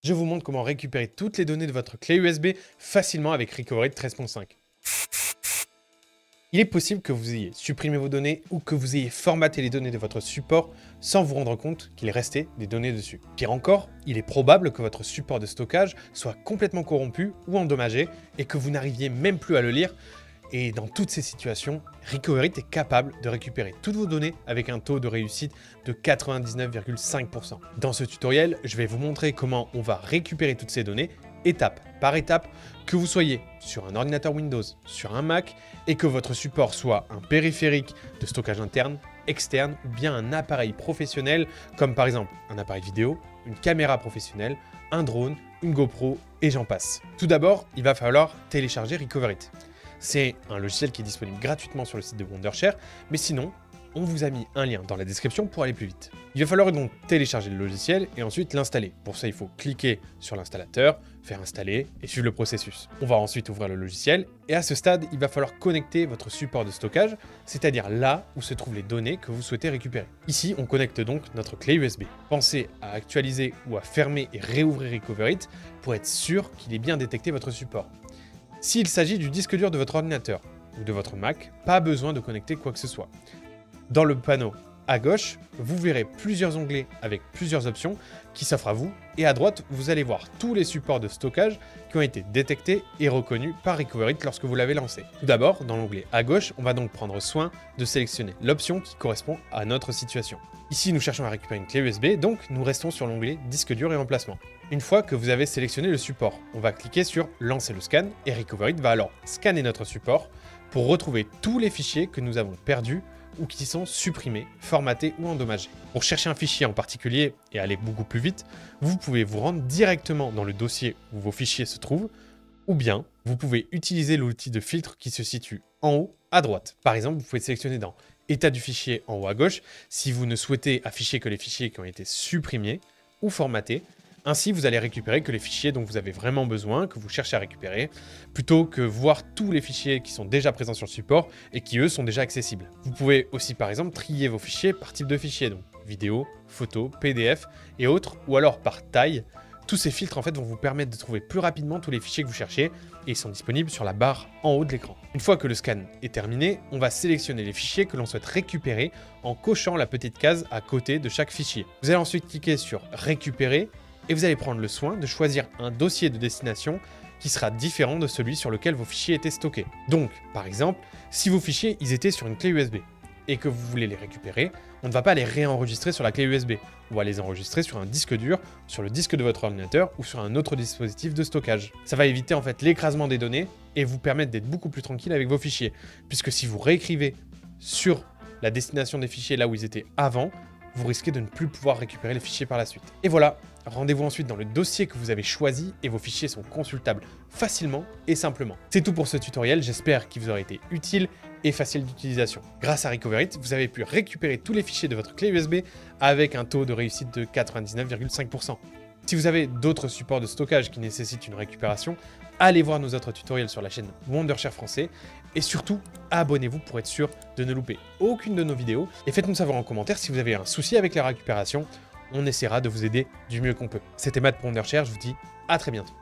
Je vous montre comment récupérer toutes les données de votre clé USB facilement avec Recovery 13.5. Il est possible que vous ayez supprimé vos données ou que vous ayez formaté les données de votre support sans vous rendre compte qu'il restait des données dessus. Pire encore, il est probable que votre support de stockage soit complètement corrompu ou endommagé et que vous n'arriviez même plus à le lire. Et dans toutes ces situations, Recovery est capable de récupérer toutes vos données avec un taux de réussite de 99,5%. Dans ce tutoriel, je vais vous montrer comment on va récupérer toutes ces données étape par étape, que vous soyez sur un ordinateur Windows, sur un Mac, et que votre support soit un périphérique de stockage interne, externe, ou bien un appareil professionnel, comme par exemple un appareil vidéo, une caméra professionnelle, un drone, une GoPro, et j'en passe. Tout d'abord, il va falloir télécharger Recovery. C'est un logiciel qui est disponible gratuitement sur le site de Wondershare, mais sinon, on vous a mis un lien dans la description pour aller plus vite. Il va falloir donc télécharger le logiciel et ensuite l'installer. Pour ça, il faut cliquer sur l'installateur, faire installer et suivre le processus. On va ensuite ouvrir le logiciel et à ce stade, il va falloir connecter votre support de stockage, c'est-à-dire là où se trouvent les données que vous souhaitez récupérer. Ici, on connecte donc notre clé USB. Pensez à actualiser ou à fermer et réouvrir Recovery pour être sûr qu'il ait bien détecté votre support. S'il s'agit du disque dur de votre ordinateur ou de votre Mac, pas besoin de connecter quoi que ce soit. Dans le panneau à gauche, vous verrez plusieurs onglets avec plusieurs options qui s'offrent à vous, et à droite, vous allez voir tous les supports de stockage qui ont été détectés et reconnus par Recovery lorsque vous l'avez lancé. Tout d'abord, dans l'onglet à gauche, on va donc prendre soin de sélectionner l'option qui correspond à notre situation. Ici, nous cherchons à récupérer une clé USB, donc nous restons sur l'onglet disque dur et emplacement. Une fois que vous avez sélectionné le support, on va cliquer sur lancer le scan et Recovery va alors scanner notre support pour retrouver tous les fichiers que nous avons perdus ou qui sont supprimés, formatés ou endommagés. Pour chercher un fichier en particulier et aller beaucoup plus vite, vous pouvez vous rendre directement dans le dossier où vos fichiers se trouvent, ou bien vous pouvez utiliser l'outil de filtre qui se situe en haut à droite. Par exemple, vous pouvez sélectionner dans État du fichier en haut à gauche si vous ne souhaitez afficher que les fichiers qui ont été supprimés ou formatés. Ainsi, vous allez récupérer que les fichiers dont vous avez vraiment besoin, que vous cherchez à récupérer, plutôt que voir tous les fichiers qui sont déjà présents sur le support et qui, eux, sont déjà accessibles. Vous pouvez aussi, par exemple, trier vos fichiers par type de fichier, donc vidéo, photo, PDF et autres, ou alors par taille. Tous ces filtres, en fait, vont vous permettre de trouver plus rapidement tous les fichiers que vous cherchez et ils sont disponibles sur la barre en haut de l'écran. Une fois que le scan est terminé, on va sélectionner les fichiers que l'on souhaite récupérer en cochant la petite case à côté de chaque fichier. Vous allez ensuite cliquer sur « Récupérer » et vous allez prendre le soin de choisir un dossier de destination qui sera différent de celui sur lequel vos fichiers étaient stockés. Donc, par exemple, si vos fichiers ils étaient sur une clé USB et que vous voulez les récupérer, on ne va pas les réenregistrer sur la clé USB. On va les enregistrer sur un disque dur, sur le disque de votre ordinateur ou sur un autre dispositif de stockage. Ça va éviter en fait l'écrasement des données et vous permettre d'être beaucoup plus tranquille avec vos fichiers. Puisque si vous réécrivez sur la destination des fichiers là où ils étaient avant, vous risquez de ne plus pouvoir récupérer les fichiers par la suite. Et voilà, rendez-vous ensuite dans le dossier que vous avez choisi et vos fichiers sont consultables facilement et simplement. C'est tout pour ce tutoriel, j'espère qu'il vous aura été utile et facile d'utilisation. Grâce à Recovery, vous avez pu récupérer tous les fichiers de votre clé USB avec un taux de réussite de 99,5%. Si vous avez d'autres supports de stockage qui nécessitent une récupération, allez voir nos autres tutoriels sur la chaîne Wondershare français et surtout, abonnez-vous pour être sûr de ne louper aucune de nos vidéos et faites-nous savoir en commentaire si vous avez un souci avec la récupération, on essaiera de vous aider du mieux qu'on peut. C'était Matt pour Wondershare, je vous dis à très bientôt.